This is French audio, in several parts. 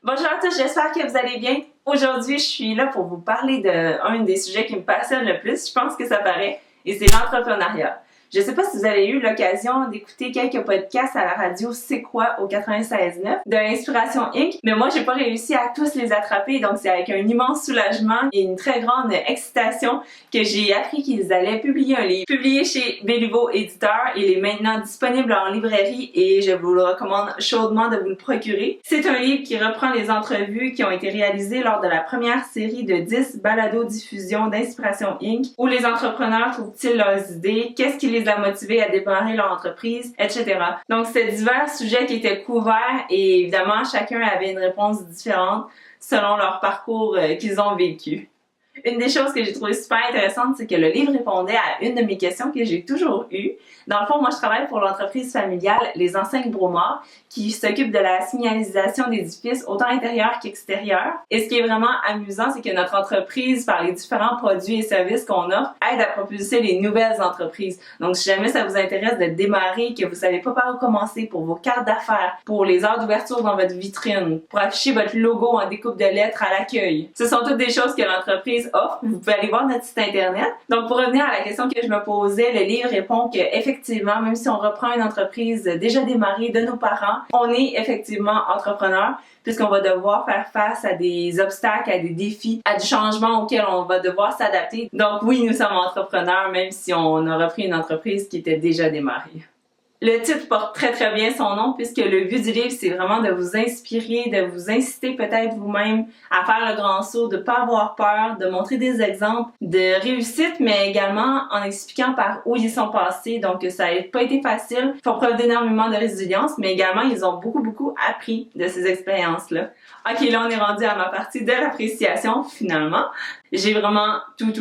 Bonjour à tous, j'espère que vous allez bien. Aujourd'hui, je suis là pour vous parler d'un des sujets qui me passionne le plus, je pense que ça paraît, et c'est l'entrepreneuriat. Je ne sais pas si vous avez eu l'occasion d'écouter quelques podcasts à la radio C'est quoi au 96.9 de Inspiration Inc. Mais moi, j'ai pas réussi à tous les attraper, donc c'est avec un immense soulagement et une très grande excitation que j'ai appris qu'ils allaient publier un livre. Publié chez Béliveau Éditeur, il est maintenant disponible en librairie et je vous le recommande chaudement de vous le procurer. C'est un livre qui reprend les entrevues qui ont été réalisées lors de la première série de 10 balados-diffusion d'Inspiration Inc. Où les entrepreneurs trouvent-ils leurs idées, qu'est-ce qui les a motivés à démarrer leur entreprise, etc. Donc, c'était divers sujets qui étaient couverts et évidemment, chacun avait une réponse différente selon leur parcours qu'ils ont vécu. Une des choses que j'ai trouvé super intéressante, c'est que le livre répondait à une de mes questions que j'ai toujours eues. Dans le fond, moi, je travaille pour l'entreprise familiale Les Enseignes Bromard, qui s'occupe de la signalisation d'édifices, autant intérieurs qu'extérieurs. Et ce qui est vraiment amusant, c'est que notre entreprise, par les différents produits et services qu'on offre, aide à propulser les nouvelles entreprises. Donc, si jamais ça vous intéresse de démarrer, que vous savez pas par où commencer pour vos cartes d'affaires, pour les heures d'ouverture dans votre vitrine, pour afficher votre logo en découpe de lettres à l'accueil, ce sont toutes des choses que l'entreprise offre. Vous pouvez aller voir notre site internet. Donc, pour revenir à la question que je me posais, le livre répond que effectivement, même si on reprend une entreprise déjà démarrée de nos parents, on est effectivement entrepreneur puisqu'on va devoir faire face à des obstacles, à des défis, à du changement auquel on va devoir s'adapter. Donc oui, nous sommes entrepreneurs même si on a repris une entreprise qui était déjà démarrée. Le titre porte très très bien son nom puisque le but du livre, c'est vraiment de vous inspirer, de vous inciter peut-être vous-même à faire le grand saut, de pas avoir peur, de montrer des exemples de réussite, mais également en expliquant par où ils sont passés. Donc ça n'a pas été facile, ils font preuve d'énormément de résilience, mais également ils ont beaucoup appris de ces expériences-là. Ok, là on est rendu à ma partie de l'appréciation finalement. J'ai vraiment tout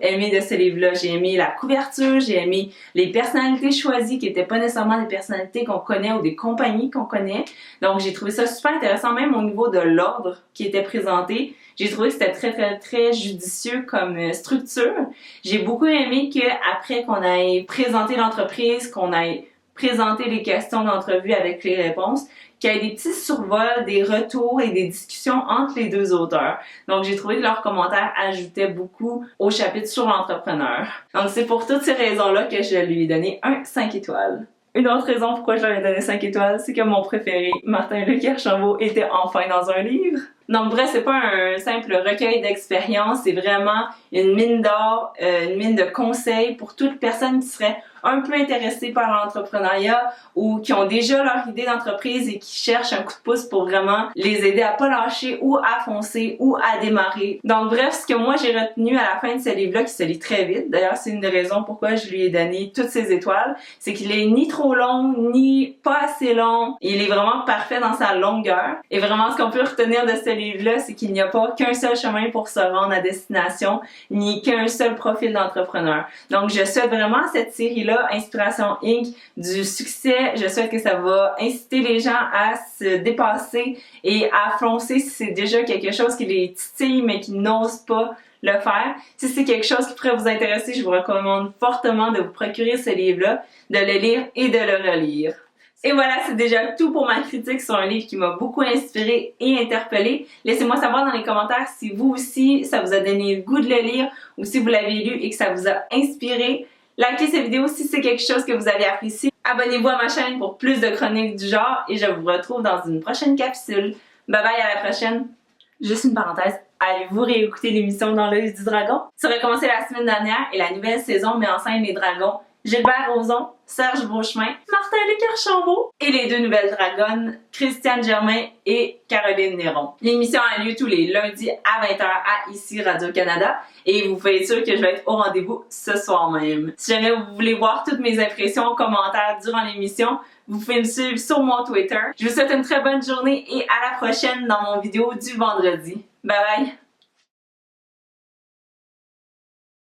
aimé de ce livre-là. J'ai aimé la couverture, j'ai aimé les personnalités choisies qui étaient pas nécessairement des personnalités qu'on connaît ou des compagnies qu'on connaît. Donc j'ai trouvé ça super intéressant, même au niveau de l'ordre qui était présenté. J'ai trouvé que c'était très judicieux comme structure. J'ai beaucoup aimé qu'après qu'on ait présenté l'entreprise, qu'on ait présenté les questions d'entrevue avec les réponses, qu'il y ait des petits survols, des retours et des discussions entre les deux auteurs. Donc, j'ai trouvé que leurs commentaires ajoutaient beaucoup au chapitre sur l'entrepreneur. Donc, c'est pour toutes ces raisons-là que je lui ai donné un 5 étoiles. Une autre raison pourquoi je lui ai donné 5 étoiles, c'est que mon préféré, Martin-Luc Archambault, était enfin dans un livre. Donc bref, c'est pas un simple recueil d'expériences, c'est vraiment une mine d'or, une mine de conseils pour toute personne qui serait un peu intéressée par l'entrepreneuriat ou qui ont déjà leur idée d'entreprise et qui cherchent un coup de pouce pour vraiment les aider à pas lâcher ou à foncer ou à démarrer. Donc bref, ce que moi j'ai retenu à la fin de ce livre-là, qui se lit très vite, d'ailleurs c'est une des raisons pourquoi je lui ai donné toutes ces étoiles, c'est qu'il est ni trop long, ni pas assez long. Il est vraiment parfait dans sa longueur. Et vraiment, ce qu'on peut retenir de ce livre-là, c'est qu'il n'y a pas qu'un seul chemin pour se rendre à destination, ni qu'un seul profil d'entrepreneur. Donc, je souhaite vraiment à cette série-là, Inspiration Inc., du succès. Je souhaite que ça va inciter les gens à se dépasser et à foncer si c'est déjà quelque chose qui les titille, mais qui n'osent pas le faire. Si c'est quelque chose qui pourrait vous intéresser, je vous recommande fortement de vous procurer ce livre-là, de le lire et de le relire. Et voilà, c'est déjà tout pour ma critique sur un livre qui m'a beaucoup inspiré et interpellé. Laissez-moi savoir dans les commentaires si vous aussi, ça vous a donné le goût de le lire ou si vous l'avez lu et que ça vous a inspiré. Likez cette vidéo si c'est quelque chose que vous avez apprécié. Abonnez-vous à ma chaîne pour plus de chroniques du genre et je vous retrouve dans une prochaine capsule. Bye bye, à la prochaine! Juste une parenthèse, allez-vous réécouter l'émission Dans l'œil du dragon? Ça aurait commencé la semaine dernière et la nouvelle saison met en scène les dragons Gilbert Rozon, Serge Beauchemin, Martin-Luc Archambault et les deux nouvelles dragonnes, Christiane Germain et Caroline Néron. L'émission a lieu tous les lundis à 20h à ici Radio-Canada et vous pouvez être sûr que je vais être au rendez-vous ce soir même. Si jamais vous voulez voir toutes mes impressions, commentaires durant l'émission, vous pouvez me suivre sur mon Twitter. Je vous souhaite une très bonne journée et à la prochaine dans mon vidéo du vendredi. Bye bye!